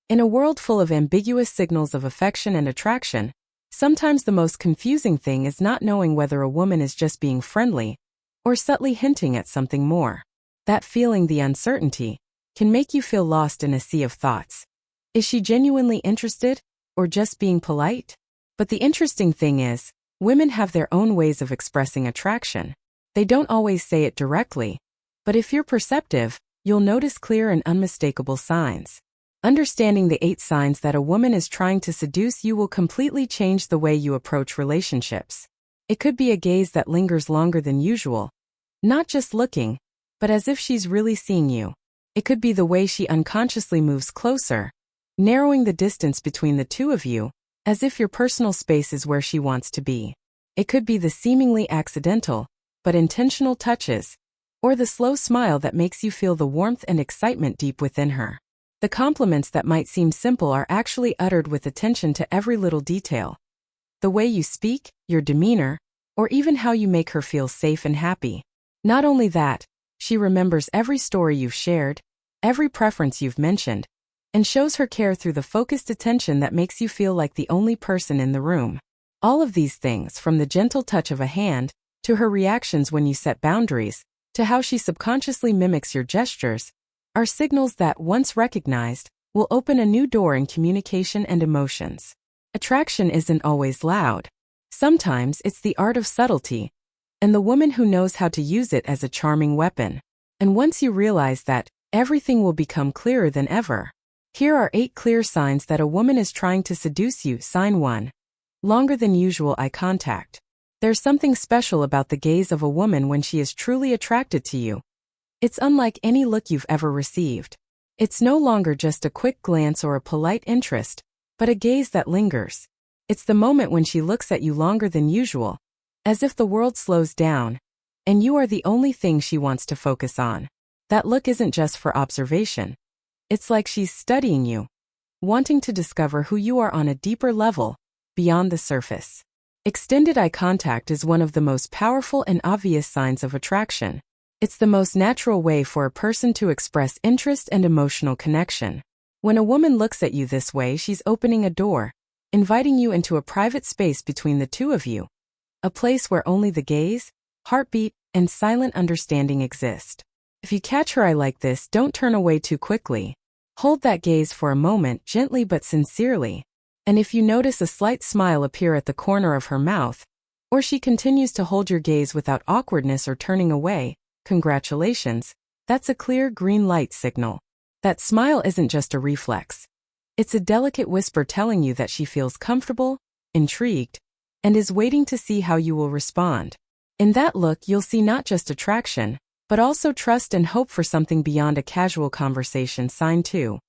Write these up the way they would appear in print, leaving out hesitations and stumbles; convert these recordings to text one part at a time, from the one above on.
In a world full of ambiguous signals of affection and attraction, sometimes the most confusing thing is not knowing whether a woman is just being friendly or subtly hinting at something more. That feeling, the uncertainty, can make you feel lost in a sea of thoughts. Is she genuinely interested, or just being polite? But the interesting thing is, women have their own ways of expressing attraction. They don't always say it directly, but if you're perceptive, you'll notice clear and unmistakable signs. Understanding the 8 signs that a woman is trying to seduce you will completely change the way you approach relationships. It could be a gaze that lingers longer than usual, not just looking, but as if she's really seeing you. It could be the way she unconsciously moves closer, narrowing the distance between the two of you, as if your personal space is where she wants to be. It could be the seemingly accidental, but intentional touches, or the slow smile that makes you feel the warmth and excitement deep within her. The compliments that might seem simple are actually uttered with attention to every little detail. The way you speak, your demeanor, or even how you make her feel safe and happy. Not only that, she remembers every story you've shared, every preference you've mentioned, and shows her care through the focused attention that makes you feel like the only person in the room. All of these things, from the gentle touch of a hand, to her reactions when you set boundaries, to how she subconsciously mimics your gestures, are signals that, once recognized, will open a new door in communication and emotions. Attraction isn't always loud. Sometimes it's the art of subtlety, and the woman who knows how to use it as a charming weapon. And once you realize that, everything will become clearer than ever. Here are 8 clear signs that a woman is trying to seduce you. Sign 1. Longer than usual eye contact. There's something special about the gaze of a woman when she is truly attracted to you. It's unlike any look you've ever received. It's no longer just a quick glance or a polite interest, but a gaze that lingers. It's the moment when she looks at you longer than usual, as if the world slows down, and you are the only thing she wants to focus on. That look isn't just for observation. It's like she's studying you, wanting to discover who you are on a deeper level, beyond the surface. Extended eye contact is one of the most powerful and obvious signs of attraction. It's the most natural way for a person to express interest and emotional connection. When a woman looks at you this way, she's opening a door, inviting you into a private space between the two of you. A place where only the gaze, heartbeat, and silent understanding exist. If you catch her eye like this, don't turn away too quickly. Hold that gaze for a moment, gently but sincerely. And if you notice a slight smile appear at the corner of her mouth, or she continues to hold your gaze without awkwardness or turning away, congratulations, that's a clear green light signal. That smile isn't just a reflex. It's a delicate whisper telling you that she feels comfortable, intrigued, and is waiting to see how you will respond. In that look, you'll see not just attraction, but also trust and hope for something beyond a casual conversation. Sign 2.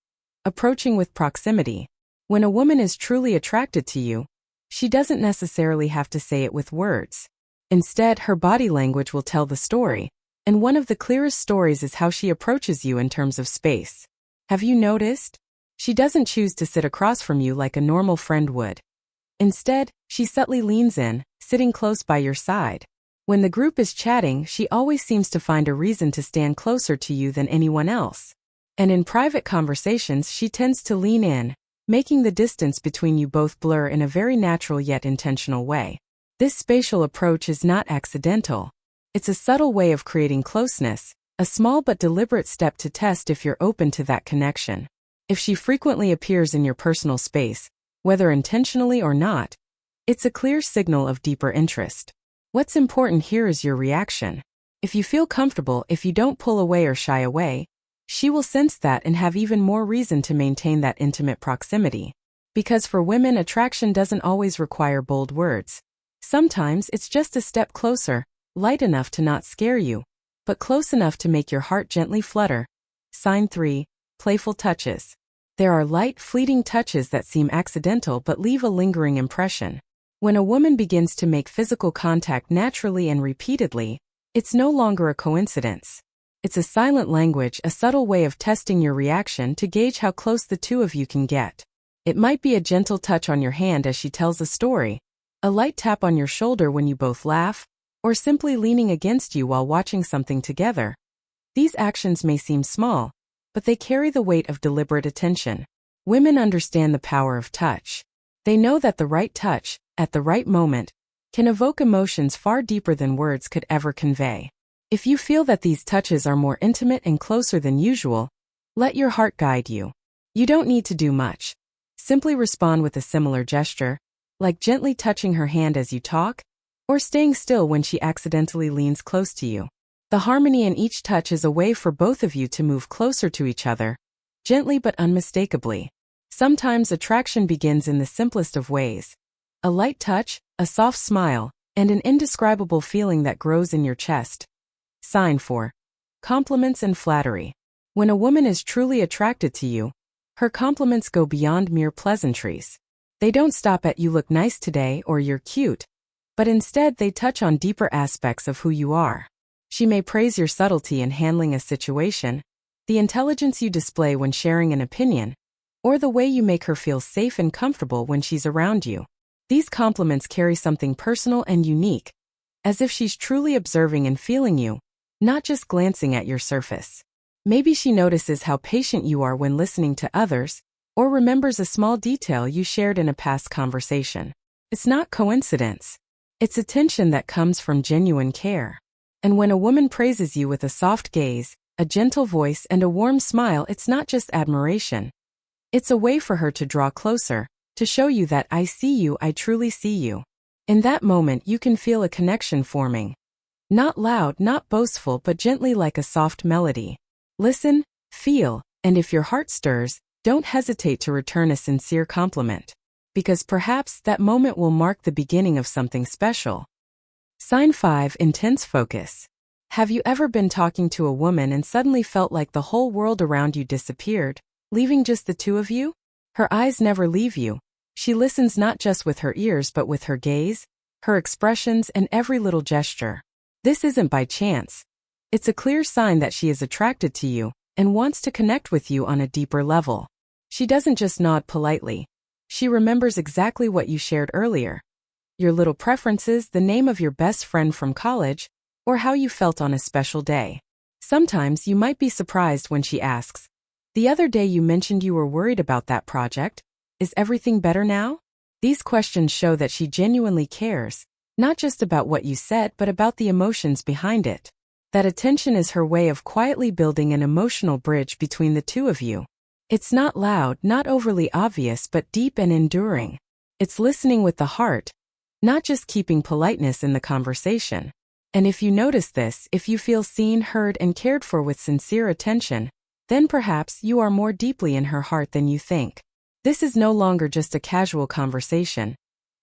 Approaching with proximity. When a woman is truly attracted to you, she doesn't necessarily have to say it with words. Instead, her body language will tell the story. And one of the clearest stories is how she approaches you in terms of space. Have you noticed? She doesn't choose to sit across from you like a normal friend would. Instead, she subtly leans in, sitting close by your side. When the group is chatting, she always seems to find a reason to stand closer to you than anyone else. And in private conversations, she tends to lean in, making the distance between you both blur in a very natural yet intentional way. This spatial approach is not accidental. It's a subtle way of creating closeness, a small but deliberate step to test if you're open to that connection. If she frequently appears in your personal space, whether intentionally or not, it's a clear signal of deeper interest. What's important here is your reaction. If you feel comfortable, if you don't pull away or shy away, she will sense that and have even more reason to maintain that intimate proximity. Because for women, attraction doesn't always require bold words. Sometimes it's just a step closer, light enough to not scare you, but close enough to make your heart gently flutter. Sign 3. Playful touches. There are light, fleeting touches that seem accidental but leave a lingering impression. When a woman begins to make physical contact naturally and repeatedly, it's no longer a coincidence. It's a silent language, a subtle way of testing your reaction to gauge how close the two of you can get. It might be a gentle touch on your hand as she tells a story, a light tap on your shoulder when you both laugh, or simply leaning against you while watching something together. These actions may seem small, but they carry the weight of deliberate attention. Women understand the power of touch. They know that the right touch, at the right moment, can evoke emotions far deeper than words could ever convey. If you feel that these touches are more intimate and closer than usual, let your heart guide you. You don't need to do much. Simply respond with a similar gesture, like gently touching her hand as you talk, or staying still when she accidentally leans close to you. The harmony in each touch is a way for both of you to move closer to each other, gently but unmistakably. Sometimes attraction begins in the simplest of ways. A light touch, a soft smile, and an indescribable feeling that grows in your chest. Sign 4. Compliments and flattery. When a woman is truly attracted to you, her compliments go beyond mere pleasantries. They don't stop at "you look nice today" or "you're cute," but instead they touch on deeper aspects of who you are. She may praise your subtlety in handling a situation, the intelligence you display when sharing an opinion, or the way you make her feel safe and comfortable when she's around you. These compliments carry something personal and unique, as if she's truly observing and feeling you, not just glancing at your surface. Maybe she notices how patient you are when listening to others, or remembers a small detail you shared in a past conversation. It's not coincidence. It's attention that comes from genuine care. And when a woman praises you with a soft gaze, a gentle voice, and a warm smile, it's not just admiration. It's a way for her to draw closer, to show you that "I see you, I truly see you." In that moment you can feel a connection forming. Not loud, not boastful, but gently, like a soft melody. Listen, feel, and if your heart stirs, don't hesitate to return a sincere compliment, because perhaps that moment will mark the beginning of something special. Sign 5. Intense focus. Have you ever been talking to a woman and suddenly felt like the whole world around you disappeared, leaving just the two of you? Her eyes never leave you. She listens not just with her ears but with her gaze, her expressions, and every little gesture. This isn't by chance. It's a clear sign that she is attracted to you and wants to connect with you on a deeper level. She doesn't just nod politely. She remembers exactly what you shared earlier. Your little preferences, the name of your best friend from college, or how you felt on a special day. Sometimes you might be surprised when she asks, "The other day you mentioned you were worried about that project. Is everything better now?" These questions show that she genuinely cares, not just about what you said but about the emotions behind it. That attention is her way of quietly building an emotional bridge between the two of you. It's not loud, not overly obvious, but deep and enduring. It's listening with the heart, not just keeping politeness in the conversation. And if you notice this, if you feel seen, heard, and cared for with sincere attention, then perhaps you are more deeply in her heart than you think. This is no longer just a casual conversation.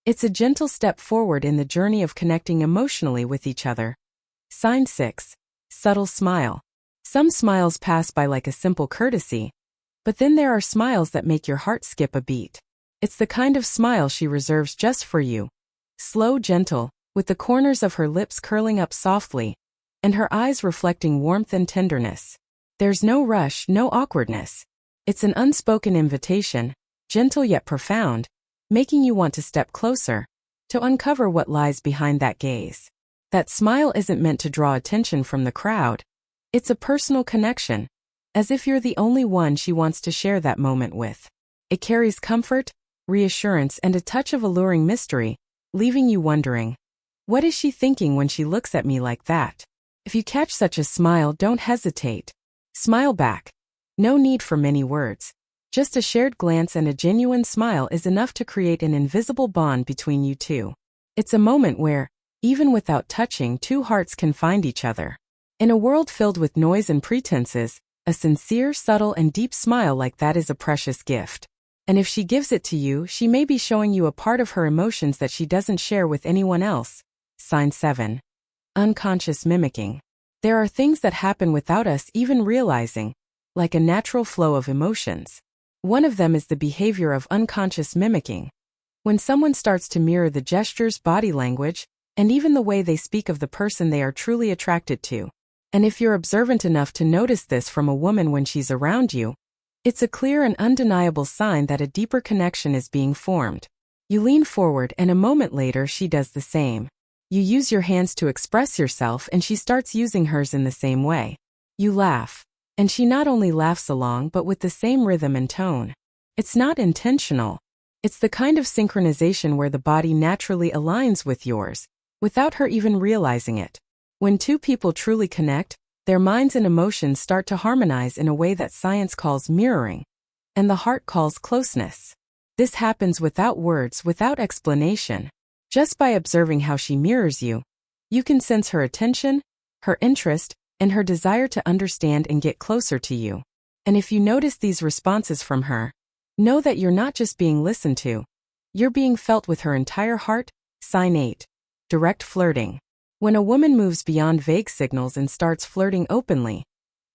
It's a gentle step forward in the journey of connecting emotionally with each other. Sign 6. Subtle smile. Some smiles pass by like a simple courtesy, but then there are smiles that make your heart skip a beat. It's the kind of smile she reserves just for you. Slow, gentle, with the corners of her lips curling up softly, and her eyes reflecting warmth and tenderness. There's no rush, no awkwardness. It's an unspoken invitation, gentle yet profound, making you want to step closer, to uncover what lies behind that gaze. That smile isn't meant to draw attention from the crowd. It's a personal connection, as if you're the only one she wants to share that moment with. It carries comfort, reassurance, and a touch of alluring mystery, leaving you wondering, what is she thinking when she looks at me like that? If you catch such a smile, don't hesitate. Smile back. No need for many words. Just a shared glance and a genuine smile is enough to create an invisible bond between you two. It's a moment where, even without touching, two hearts can find each other. In a world filled with noise and pretenses, a sincere, subtle, and deep smile like that is a precious gift. And if she gives it to you, she may be showing you a part of her emotions that she doesn't share with anyone else. Sign 7. Unconscious mimicking. There are things that happen without us even realizing, like a natural flow of emotions. One of them is the behavior of unconscious mimicking. When someone starts to mirror the gestures, body language, and even the way they speak of the person they are truly attracted to. And if you're observant enough to notice this from a woman when she's around you, it's a clear and undeniable sign that a deeper connection is being formed. You lean forward and a moment later she does the same. You use your hands to express yourself and she starts using hers in the same way. You laugh, and she not only laughs along but with the same rhythm and tone. It's not intentional. It's the kind of synchronization where the body naturally aligns with yours, without her even realizing it. When two people truly connect, their minds and emotions start to harmonize in a way that science calls mirroring, and the heart calls closeness. This happens without words, without explanation. Just by observing how she mirrors you, you can sense her attention, her interest, and her desire to understand and get closer to you. And if you notice these responses from her, know that you're not just being listened to, you're being felt with her entire heart. Sign 8. Direct flirting. When a woman moves beyond vague signals and starts flirting openly,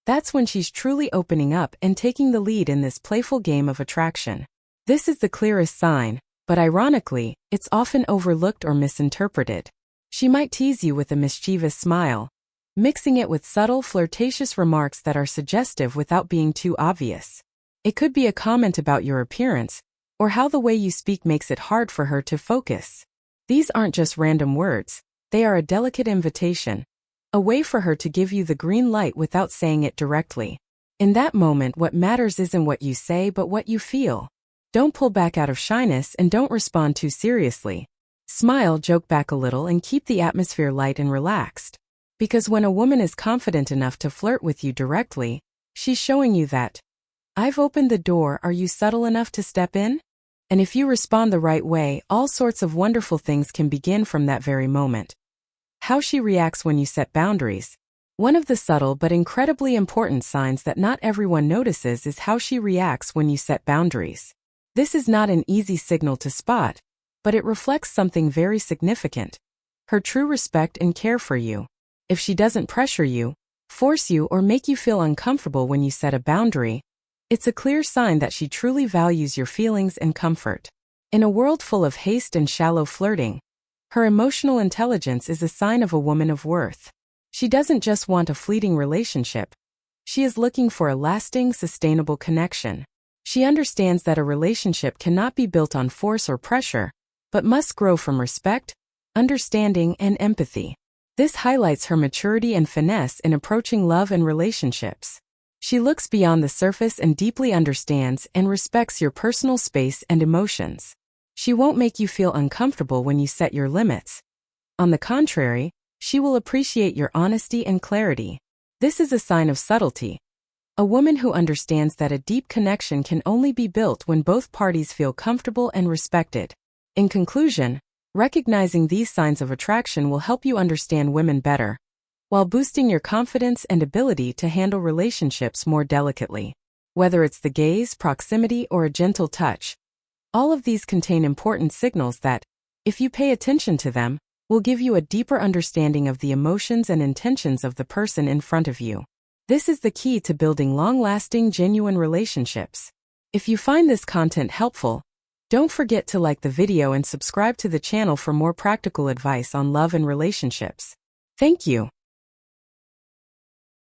that's when she's truly opening up and taking the lead in this playful game of attraction. This is the clearest sign, but ironically, it's often overlooked or misinterpreted. She might tease you with a mischievous smile, mixing it with subtle, flirtatious remarks that are suggestive without being too obvious. It could be a comment about your appearance, or how the way you speak makes it hard for her to focus. These aren't just random words, they are a delicate invitation, a way for her to give you the green light without saying it directly. In that moment, what matters isn't what you say but what you feel. Don't pull back out of shyness and don't respond too seriously. Smile, joke back a little, and keep the atmosphere light and relaxed. Because when a woman is confident enough to flirt with you directly, she's showing you that, "I've opened the door, are you subtle enough to step in?" And if you respond the right way, all sorts of wonderful things can begin from that very moment. How she reacts when you set boundaries. One of the subtle but incredibly important signs that not everyone notices is how she reacts when you set boundaries. This is not an easy signal to spot, but it reflects something very significant: her true respect and care for you. If she doesn't pressure you, force you, or make you feel uncomfortable when you set a boundary, it's a clear sign that she truly values your feelings and comfort. In a world full of haste and shallow flirting, her emotional intelligence is a sign of a woman of worth. She doesn't just want a fleeting relationship. She is looking for a lasting, sustainable connection. She understands that a relationship cannot be built on force or pressure, but must grow from respect, understanding, and empathy. This highlights her maturity and finesse in approaching love and relationships. She looks beyond the surface and deeply understands and respects your personal space and emotions. She won't make you feel uncomfortable when you set your limits. On the contrary, she will appreciate your honesty and clarity. This is a sign of subtlety. A woman who understands that a deep connection can only be built when both parties feel comfortable and respected. In conclusion, recognizing these signs of attraction will help you understand women better, while boosting your confidence and ability to handle relationships more delicately. Whether it's the gaze, proximity, or a gentle touch, all of these contain important signals that, if you pay attention to them, will give you a deeper understanding of the emotions and intentions of the person in front of you. This is the key to building long-lasting, genuine relationships. If you find this content helpful, don't forget to like the video and subscribe to the channel for more practical advice on love and relationships. Thank you.